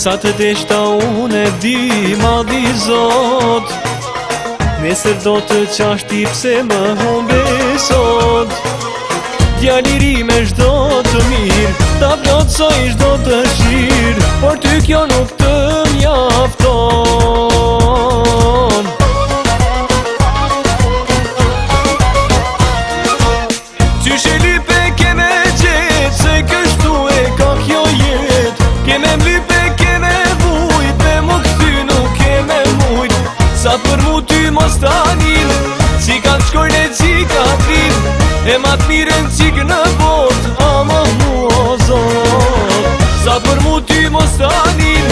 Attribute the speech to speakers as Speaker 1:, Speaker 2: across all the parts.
Speaker 1: Sa të deshta unë e di madhi Zot, nesër do të qashti pse më humbe sot. Djaliri me shdo të mirë, ta plotsoj shdo të shirë, por ty kjo nuk të mjafton. Qysh e lype ke me qetë, se kështu e ka kjo jetë. Ke me mlype, ke me vujt, me më këty nuk ke me mujt. Sa për mu ty mos tanin, si ka të shkojnë e qika t'rin, e ma t'miren qikë në bot, ama mu o Zot. Sa për mu ty mos tanin,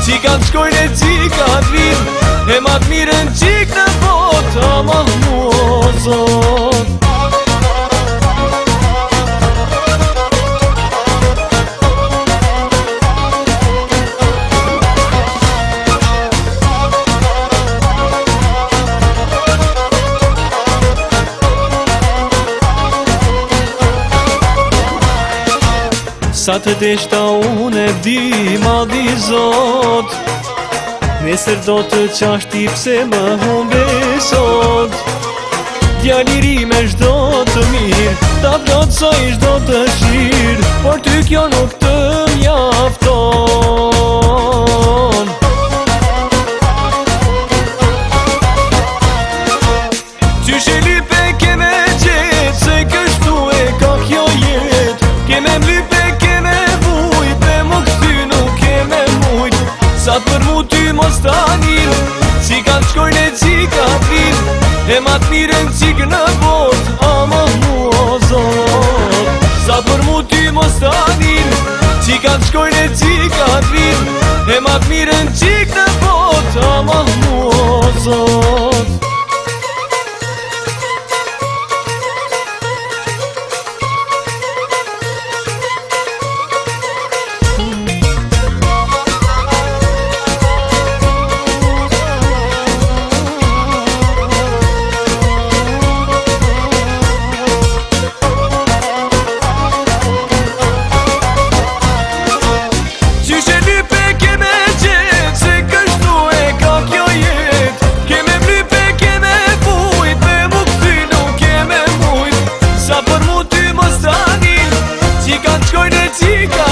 Speaker 1: si ka të shkojnë e qika t'rin, e ma t'miren qikë në bot, ama mu o Zot. Sa të deshta unë e di madhi Zot, nesër do të qashti pse më humbe sot. Djaliri me shdo të mirë, ta plotsoj shdo të shirë, por ty kjo nuk të mjafton. Qysh e lype ke me qetë, se kështu e ka kjo jetë. Ke me mlype, sa për mu ty mos tanin, si ka të shkojnë e qika t'rin, e ma t'miren qikë në bot, ama mu o Zot. Sa për mu ty mos tanin, si ka të shkojnë e qika t'rin, e ma t'miren qikë në bot, ama mu o Zot.
Speaker 2: Qika